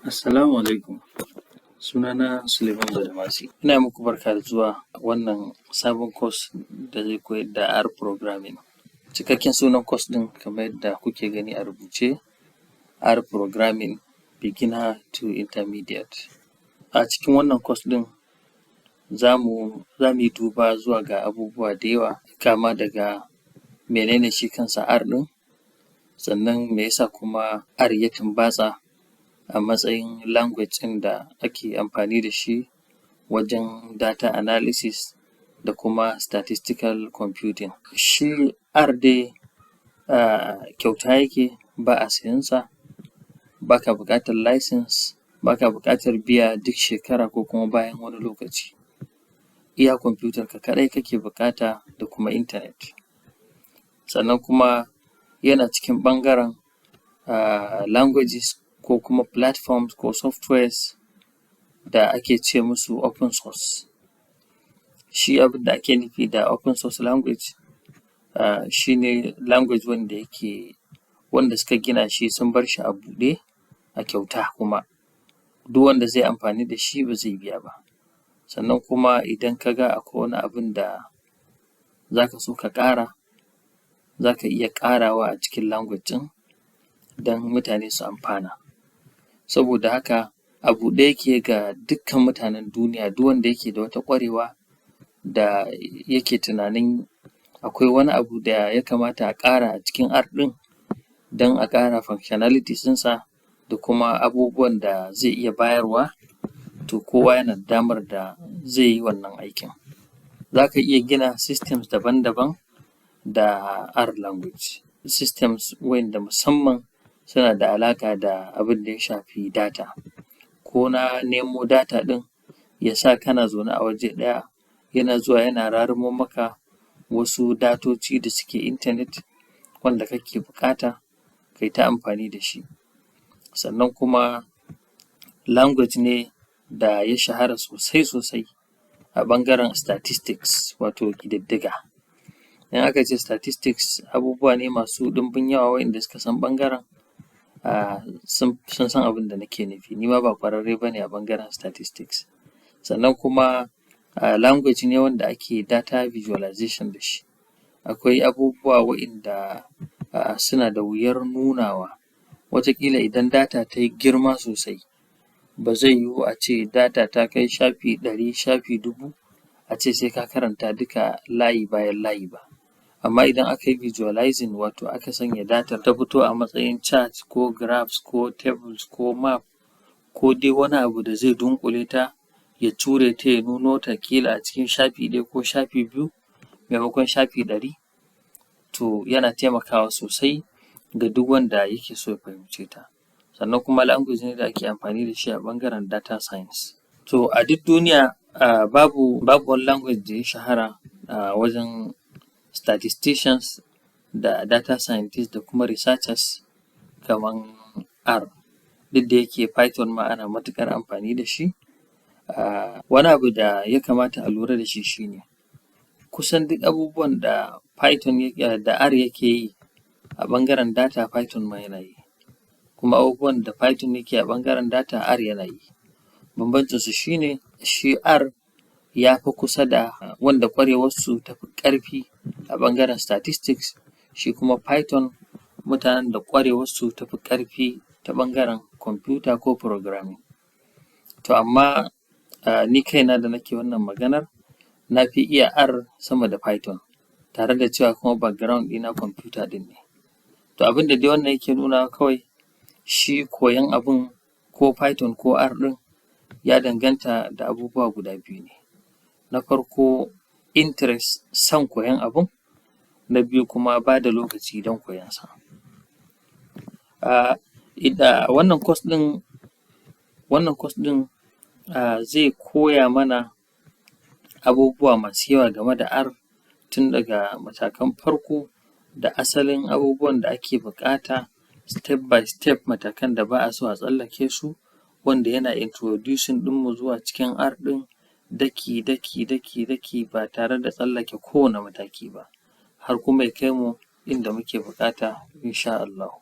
Assalamu alaikum. Sunana Suleiman Badamasi. Ina muku barka da zuwa wannan sabon course da zai koyar da R programming. Cikakken sunan course ɗin kamar yadda kuke gani a rubuce, R programming beginner to intermediate. A cikin wannan course ɗin za mu yi duba zuwa ga abubuwa da yawa, kama daga menene shi kansa R ɗin, sannan me yasa kuma R ya tumbatsa a matsayin language ɗin da ake amfani da shi wajen data analysis da kuma statistical computing. Shi R dai kyauta yake, ba a siyan sa, ba ka buƙatar license, ba ka buƙatar biya duk shekara ko kuma bayan wani lokaci. Iya kwamfutarka kaɗai kake buƙata da kuma intanet. Sannan kuma yana cikin ɓangaren languages ko kuma platforms ko softwares da ake ce musu open source. Shi abin da ake nufi da open source language shi ne language wanda suka gina shi sun bar shi a buɗe, a kyauta kuma. Duk wanda zai amfani da shi ba zai biya ba. Sannan kuma idan ka ga akwai wani abin da za ka so ka ƙara, za ka iya ƙarawa a cikin language ɗin don mutane su amfana. Saboda haka a buɗe yake ga dukkan mutanen duniya, duk wanda yake da wata ƙwarewa da yake tunanin akwai wani abu da ya kamata a ƙara a cikin R ɗin don a ƙara functionalities ɗinsa da kuma abubuwan da zai iya bayarwa, to kowa yana da damar da zai yi wannan aikin. Za ka iya gina systems daban-daban da R language. Systems wa'inda musamman suna da alaƙa da abin da ya shafi data, ko na nemo data ɗin ya sa kana zaune a waje ɗaya yana zuwa yana rarumo maka wasu datoci da suke intanet wanda kake buƙata kai ta amfani da shi. Sannan kuma language ne da ya shahara sosai a ɓangaren statistics wato ƙididdiga. In aka ce statistics abubuwa ne masu ɗimbin yawa wa'inda suka san ɓangaren sun san abin da nake nufi. Ni ma ba ƙwararre ba ne a ɓangaren statistics. Sannan kuma language ne wanda ake data visualization da shi. Akwai abubuwa wa'inda suna da wuyar nunawa. Wataƙila idan data ta yi girma sosai, ba zai yiwu a ce data ta kai shafi 100, shafi 1000 a ce sai ka karanta duka layi bayan layi ba. Amma idan aka yi visualizing wato aka sanya datar ta fito a matsayin chart ko graphs ko tables ko map ko dai wani abu da zai dunƙule ta ya ture ta ya nuno ta ƙila a cikin shafi 1 ko shafi 2 maimakon shafi 100, to yana taimakawa sosai ga duk wanda yake so ya fahimce ta. Sannan kuma language ne da ake amfani da shi a ɓangaren data science. To a duk duniya babu wani language da ya shahara wajen statisticians da data scientists da kuma researchers kamar R. Duk da yake Python ma ana matuƙar amfani da shi. Wani abu da ya kamata a lura da shi shi ne, kusan duk abubuwan da R yake yi a ɓangaren data Python ma yana yi. Kuma abubuwan da Python yake a ɓangaren data R yana yi. Bambancinsu shi ne, shi R ya fi kusa da wanda ƙwarewarsu ta fi ƙarfi a ɓangaren statistics, shi kuma Python mutanen da ƙwarewarsu ta fi ƙarfi ta ɓangaren kwamfuta ko programming. To amma ni kaina da nake wannan maganar na fi iya R sama da Python, tare da cewa kuma background ɗina kwamfuta ɗin ne. To abin da dai wannan yake nunawa kawai, shi koyon abun ko Python ko R ɗin ya danganta da abubuwa guda biyu ne. Na farko interest, son koyon abun. Na biyu kuma ba da lokaci don koyonsa. Wannan course ɗin zai koya mana abubuwa masu yawa game da R, tun daga matakan farko da asalin abubuwan da ake buƙata step by step, matakan da ba a so a tsallake su, wanda yana introducing ɗinmu zuwa cikin R ɗin daki ba tare da tsallake kowane mataki ba, har kuma ya kai mu inda muke buƙata insha Allahu.